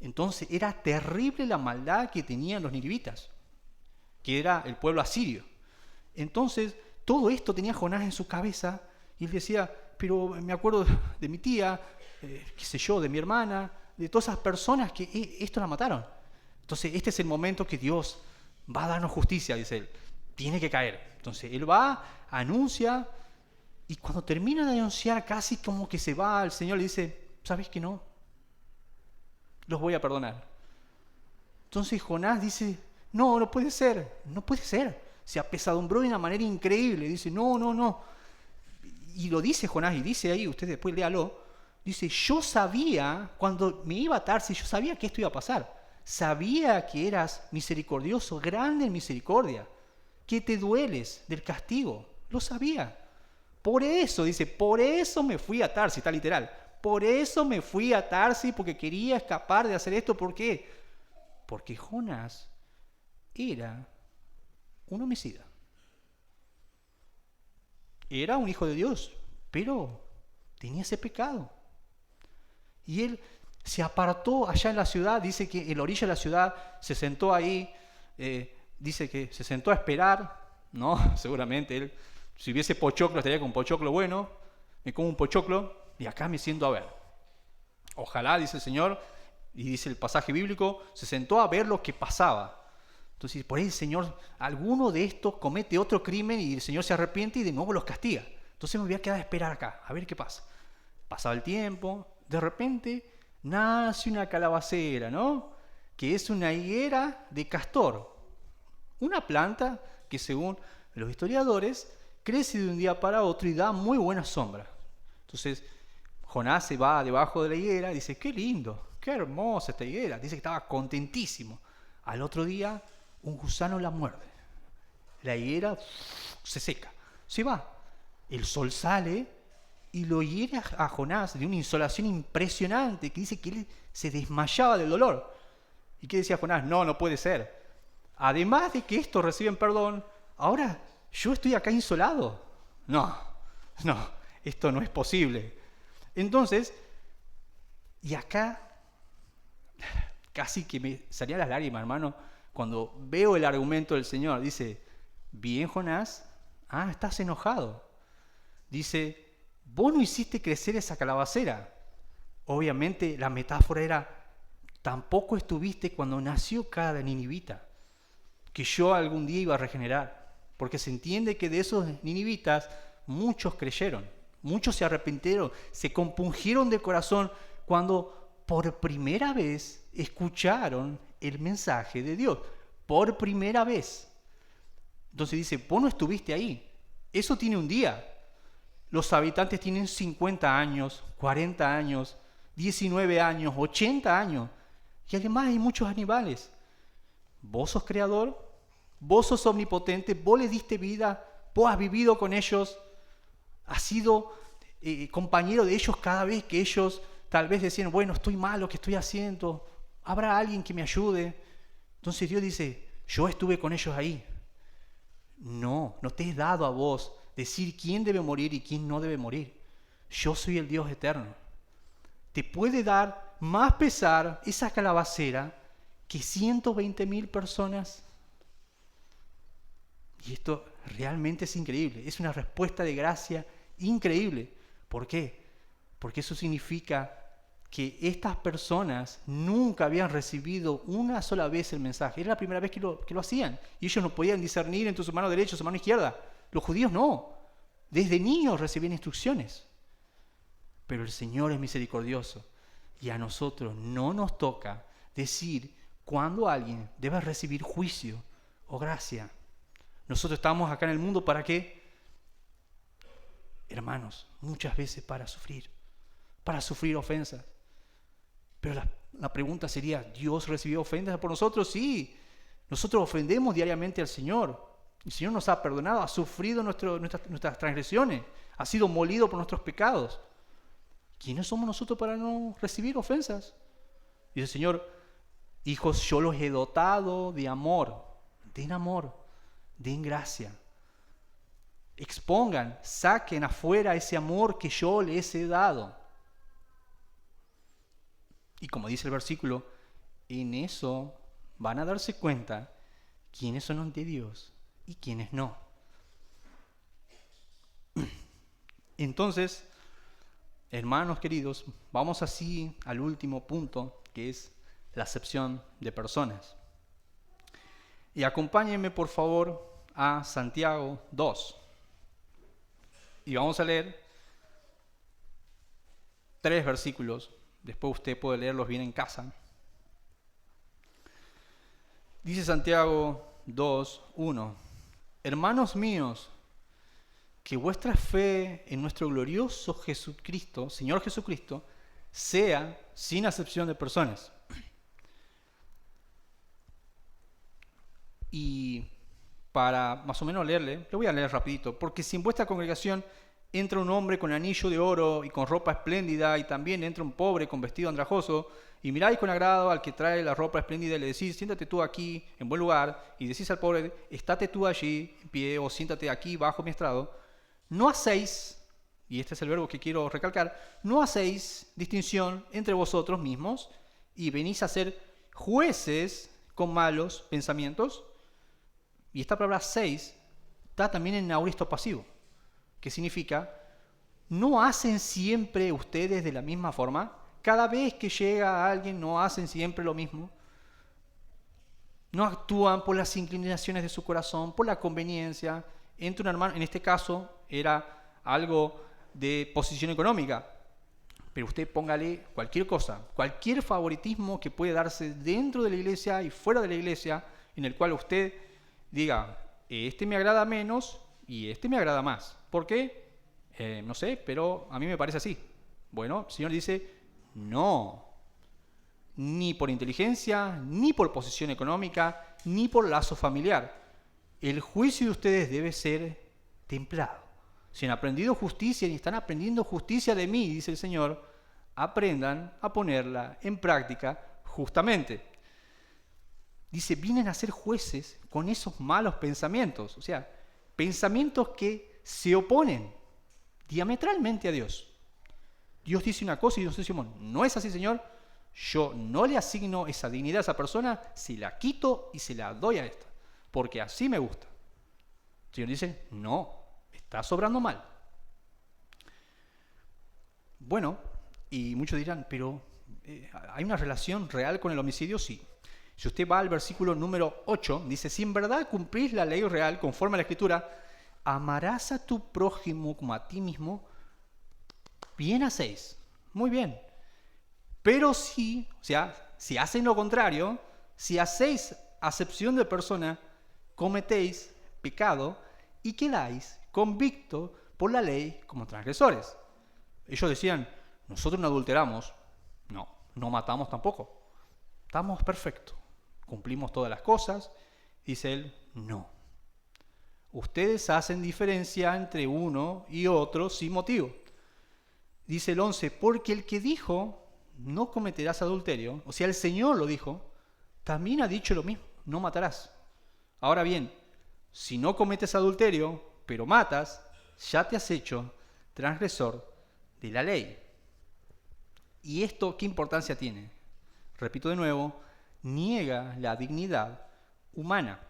Entonces era terrible la maldad que tenían los ninivitas, que era el pueblo asirio. Entonces todo esto tenía Jonás en su cabeza y él decía, pero me acuerdo de mi tía, qué sé yo, de mi hermana, de todas esas personas que esto la mataron. Entonces este es el momento que Dios va a darnos justicia, dice él, tiene que caer. Entonces él va, anuncia, y cuando termina de anunciar casi como que se va, el Señor le dice, ¿sabes qué no? Los voy a perdonar. Entonces Jonás dice, no puede ser. Se apesadumbró de una manera increíble. Dice, no. Y lo dice Jonás, y dice ahí, usted después léalo, dice, yo sabía, cuando me iba a Tarsis, yo sabía que esto iba a pasar. Sabía que eras misericordioso, grande en misericordia, que te dueles del castigo. Lo sabía. Por eso, dice, por eso me fui a Tarsis, está literal. Por eso me fui a Tarsis, porque quería escapar de hacer esto. ¿Por qué? Porque Jonás era un homicida. Era un hijo de Dios, pero tenía ese pecado. Y él se apartó allá en la ciudad, dice que en la orilla de la ciudad se sentó ahí, dice que se sentó a esperar, ¿no? Seguramente él, si hubiese pochoclo, estaría con pochoclo bueno, me como un pochoclo y acá me siento a ver. Ojalá, dice el Señor, y dice el pasaje bíblico, se sentó a ver lo que pasaba. Entonces, por ahí el Señor, alguno de estos comete otro crimen y el Señor se arrepiente y de nuevo los castiga. Entonces me voy a quedar a esperar acá, a ver qué pasa. Pasaba el tiempo, de repente nace una calabacera, ¿no? Que es una higuera de castor. Una planta que según los historiadores crece de un día para otro y da muy buena sombra. Entonces Jonás se va debajo de la higuera y dice, qué lindo, qué hermosa esta higuera. Dice que estaba contentísimo. Al otro día un gusano la muerde. La higuera se seca, se va. El sol sale y lo hiere a Jonás de una insolación impresionante que dice que él se desmayaba del dolor. ¿Y qué decía Jonás? No puede ser. además de que estos reciben perdón, ahora yo estoy acá insolado. No, esto no es posible. Entonces, y acá casi que me salían las lágrimas, hermano, cuando veo el argumento del Señor. Dice, bien, Jonás, estás enojado. Dice, vos no hiciste crecer esa calabacera. Obviamente la metáfora era, tampoco estuviste cuando nació cada ninivita, que yo algún día iba a regenerar. Porque se entiende que de esos ninivitas muchos creyeron, muchos se arrepintieron, se compungieron de corazón cuando por primera vez escucharon el mensaje de Dios. Por primera vez. Entonces dice, vos no estuviste ahí. Eso tiene un día. Los habitantes tienen 50 años, 40 años, 19 años, 80 años. Y además hay muchos animales. Vos sos creador, vos sos omnipotente, vos les diste vida, vos has vivido con ellos, has sido compañero de ellos cada vez que ellos tal vez decían, bueno, estoy mal lo que estoy haciendo, habrá alguien que me ayude. Entonces Dios dice, yo estuve con ellos ahí. No te he dado a vos decir quién debe morir y quién no debe morir. Yo soy el Dios eterno. Te puede dar más pesar esa calabacera que 120.000 personas. Y esto realmente es increíble. Es una respuesta de gracia increíble. ¿Por qué? Porque eso significa que estas personas nunca habían recibido una sola vez el mensaje. Era la primera vez que lo hacían. Y ellos no podían discernir entre su mano derecha y su mano izquierda. Los judíos no. Desde niños recibían instrucciones. Pero el Señor es misericordioso. Y a nosotros no nos toca decir cuándo alguien debe recibir juicio o gracia. Nosotros estamos acá en el mundo ¿para qué? Hermanos, muchas veces para sufrir ofensas. Pero la pregunta sería, ¿Dios recibió ofensas por nosotros? Sí, nosotros ofendemos diariamente al Señor. El Señor nos ha perdonado, ha sufrido nuestras transgresiones, ha sido molido por nuestros pecados. ¿Quiénes somos nosotros para no recibir ofensas? Dice el Señor, hijos, yo los he dotado de amor, den gracia. Expongan, saquen afuera ese amor que yo les he dado. Y como dice el versículo, en eso van a darse cuenta quiénes son de Dios y quiénes no. Entonces, hermanos queridos, vamos así al último punto, que es la acepción de personas. Y acompáñenme por favor a Santiago 2. Y vamos a leer 3 versículos. Después usted puede leerlos bien en casa. Dice Santiago 2:1. Hermanos míos, que vuestra fe en nuestro glorioso Jesucristo, Señor Jesucristo, sea sin acepción de personas. Y para más o menos leerle, le voy a leer rapidito. Porque si en vuestra congregación entra un hombre con anillo de oro y con ropa espléndida, y también entra un pobre con vestido andrajoso, y miráis con agrado al que trae la ropa espléndida y le decís, siéntate tú aquí en buen lugar, y decís al pobre, estate tú allí en pie, o siéntate aquí bajo mi estrado, no hacéis, y este es el verbo que quiero recalcar, no hacéis distinción entre vosotros mismos, y venís a ser jueces con malos pensamientos. Y esta palabra 6 está también en auristo pasivo, que significa, ¿no hacen siempre ustedes de la misma forma? Cada vez que llega alguien, ¿no hacen siempre lo mismo? ¿No actúan por las inclinaciones de su corazón, por la conveniencia? Entre un hermano, en este caso, era algo de posición económica, pero usted póngale cualquier cosa, cualquier favoritismo que puede darse dentro de la iglesia y fuera de la iglesia, en el cual usted diga, este me agrada menos y este me agrada más. ¿Por qué? No sé, pero a mí me parece así. Bueno, el Señor dice, no. Ni por inteligencia, ni por posición económica, ni por lazo familiar. El juicio de ustedes debe ser templado. Si han aprendido justicia y están aprendiendo justicia de mí, dice el Señor, aprendan a ponerla en práctica justamente. Dice, vienen a ser jueces con esos malos pensamientos. O sea, pensamientos que se oponen diametralmente a Dios. Dios dice una cosa y nosotros decimos, no es así, Señor. Yo no le asigno esa dignidad a esa persona, se la quito y se la doy a esta, porque así me gusta. El Señor dice, no, está obrando mal. Bueno, y muchos dirán, pero ¿hay una relación real con el homicidio? Sí. Si usted va al versículo número 8, dice, si en verdad cumplís la ley real conforme a la Escritura, amarás a tu prójimo como a ti mismo, bien hacéis. Muy bien. Pero si, o sea, si hacen lo contrario, si hacéis acepción de persona, cometéis pecado y quedáis convictos por la ley como transgresores. Ellos decían, nosotros no adulteramos, no matamos tampoco, estamos perfectos, cumplimos todas las cosas. Dice él, no. Ustedes hacen diferencia entre uno y otro sin motivo. Dice el 11, porque el que dijo, no cometerás adulterio, o sea, el Señor lo dijo, también ha dicho lo mismo, no matarás. Ahora bien, si no cometes adulterio, pero matas, ya te has hecho transgresor de la ley. ¿Y esto qué importancia tiene? Repito de nuevo, niega la dignidad humana,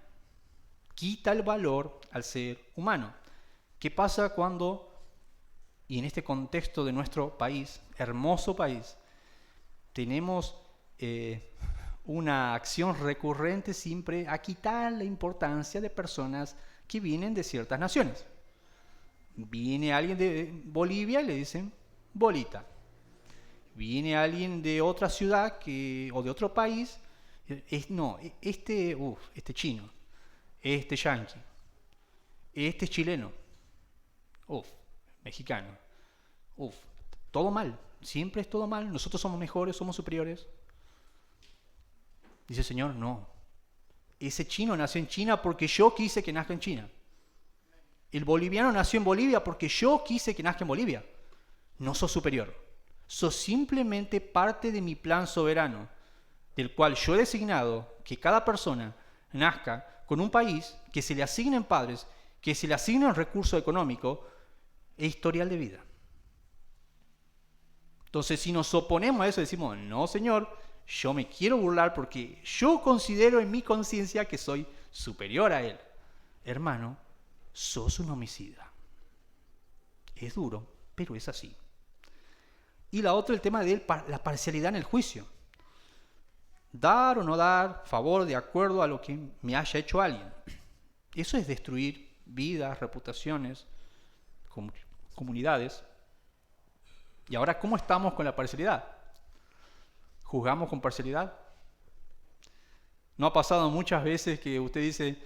quita el valor al ser humano. ¿Qué pasa cuando, y en este contexto de nuestro país, hermoso país, tenemos una acción recurrente siempre a quitar la importancia de personas que vienen de ciertas naciones? Viene alguien de Bolivia y le dicen bolita. Viene alguien de otra ciudad o de otro país, este chino, este yanqui, este chileno, mexicano, todo mal, siempre es todo mal, nosotros somos mejores, somos superiores. Dice el Señor, no, ese chino nació en China porque yo quise que nazca en China. El boliviano nació en Bolivia porque yo quise que nazca en Bolivia. No sos superior. Sos simplemente parte de mi plan soberano, del cual yo he designado que cada persona nazca con un país, que se le asignen padres, que se le asignen recursos económicos e historial de vida. Entonces, si nos oponemos a eso, decimos, no, Señor, yo me quiero burlar porque yo considero en mi conciencia que soy superior a Él. Hermano, sos un homicida. Es duro, pero es así. Y la otra, el tema de la parcialidad en el juicio. Dar o no dar favor de acuerdo a lo que me haya hecho alguien. Eso es destruir vidas, reputaciones, comunidades. Y ahora, ¿cómo estamos con la parcialidad? ¿Juzgamos con parcialidad? ¿No ha pasado muchas veces que usted dice,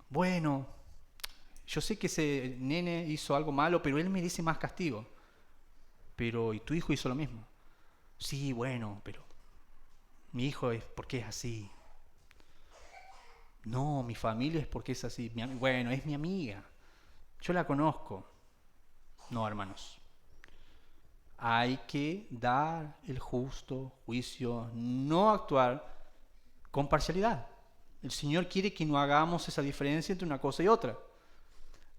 bueno, yo sé que ese nene hizo algo malo, pero él merece más castigo? Pero, ¿y tu hijo hizo lo mismo? Sí, bueno, pero mi hijo es porque es así. No, mi familia es porque es así. Bueno, es mi amiga. Yo la conozco. No, hermanos. Hay que dar el justo juicio, no actuar con parcialidad. El Señor quiere que no hagamos esa diferencia entre una cosa y otra.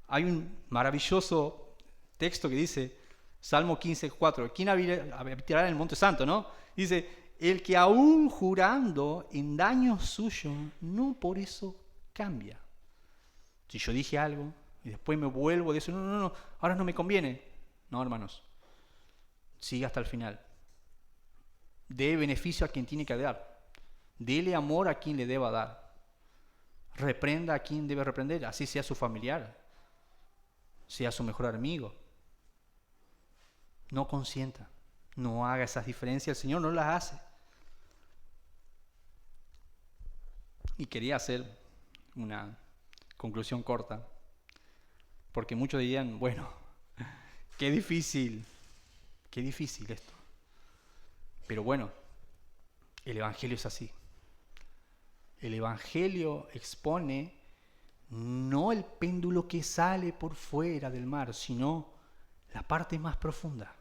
Hay un maravilloso texto que dice, Salmo 15:4, ¿quién habitará en el Monte Santo? ¿No? Dice, el que aún jurando en daño suyo, no por eso cambia. Si yo dije algo y después me vuelvo de eso, no, ahora no me conviene. No, hermanos, siga hasta el final. Dé beneficio a quien tiene que dar. Dele amor a quien le deba dar. Reprenda a quien debe reprender, así sea su familiar, sea su mejor amigo. No consienta, no haga esas diferencias, el Señor no las hace. Y quería hacer una conclusión corta, porque muchos dirían, bueno, qué difícil esto. Pero bueno, el Evangelio es así. El Evangelio expone no el péndulo que sale por fuera del mar, sino la parte más profunda.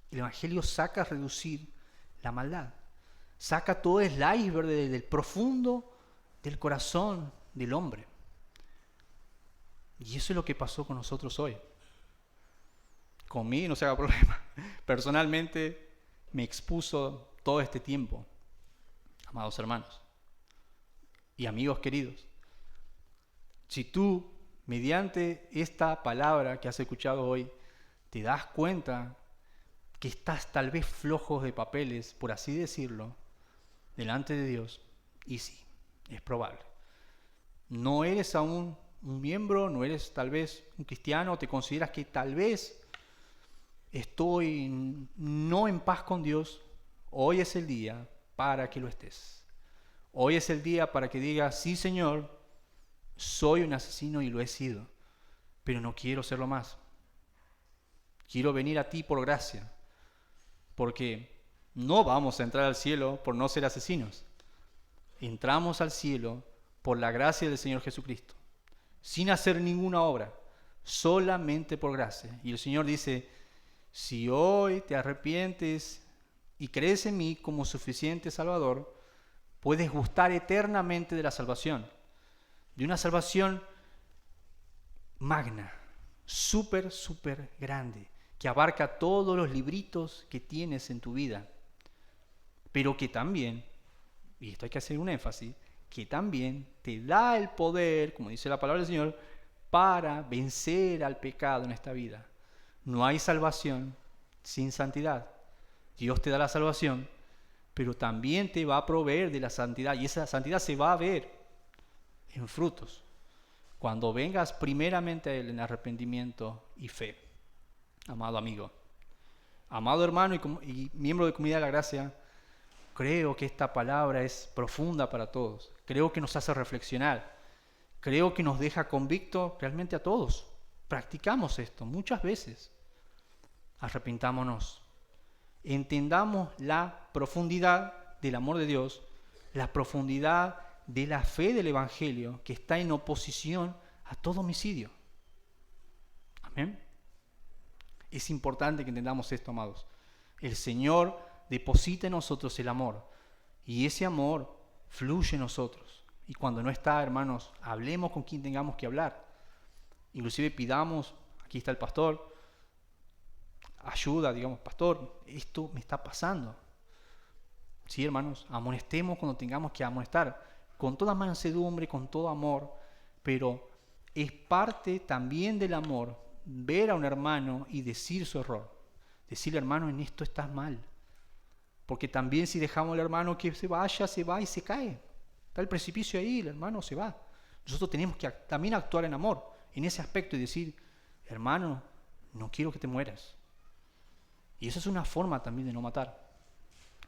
El Evangelio saca a reducir la maldad. Saca todo el iceberg del profundo del corazón del hombre. Y eso es lo que pasó con nosotros hoy. Conmigo no se haga problema. Personalmente me expuso todo este tiempo, amados hermanos y amigos queridos. Si tú, mediante esta palabra que has escuchado hoy, te das cuenta que estás tal vez flojo de papeles, por así decirlo, delante de Dios, y sí, es probable. No eres aún un miembro, no eres tal vez un cristiano, te consideras que tal vez estoy no en paz con Dios. Hoy es el día para que lo estés. Hoy es el día para que digas, sí Señor, soy un asesino y lo he sido, pero no quiero serlo más. Quiero venir a ti por gracia, porque no vamos a entrar al cielo por no ser asesinos. Entramos al cielo por la gracia del Señor Jesucristo, sin hacer ninguna obra, solamente por gracia. Y el Señor dice, si hoy te arrepientes y crees en mí como suficiente Salvador, puedes gustar eternamente de la salvación, de una salvación magna, súper grande, que abarca todos los libritos que tienes en tu vida, pero que también, y esto hay que hacer un énfasis, que también te da el poder, como dice la palabra del Señor, para vencer al pecado en esta vida. No hay salvación sin santidad. Dios te da la salvación, pero también te va a proveer de la santidad, y esa santidad se va a ver en frutos, cuando vengas primeramente a Él en arrepentimiento y fe. Amado amigo, amado hermano y miembro de Comunidad de la Gracia, creo que esta palabra es profunda para todos. Creo que nos hace reflexionar. Creo que nos deja convictos realmente a todos. Practicamos esto muchas veces. Arrepintámonos. Entendamos la profundidad del amor de Dios, la profundidad de la fe del Evangelio que está en oposición a todo homicidio. Amén. Es importante que entendamos esto, amados. El Señor deposita en nosotros el amor y ese amor fluye en nosotros. Y cuando no está, hermanos, hablemos con quien tengamos que hablar. Inclusive pidamos, aquí está el pastor, ayuda, digamos, pastor, esto me está pasando. Sí, hermanos, amonestemos cuando tengamos que amonestar, con toda mansedumbre, con todo amor, pero es parte también del amor ver a un hermano y decir su error. Decirle, hermano, en esto estás mal. Porque también si dejamos al hermano que se vaya, se va y se cae. Está el precipicio ahí, el hermano se va. Nosotros tenemos que también actuar en amor, en ese aspecto, y decir, hermano, no quiero que te mueras. Y esa es una forma también de no matar.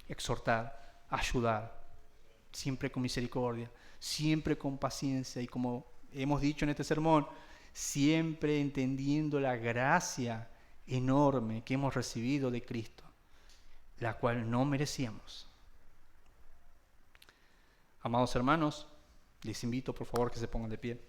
Exhortar, ayudar, siempre con misericordia, siempre con paciencia y como hemos dicho en este sermón, siempre entendiendo la gracia enorme que hemos recibido de Cristo, la cual no merecíamos. Amados hermanos, les invito por favor que se pongan de pie.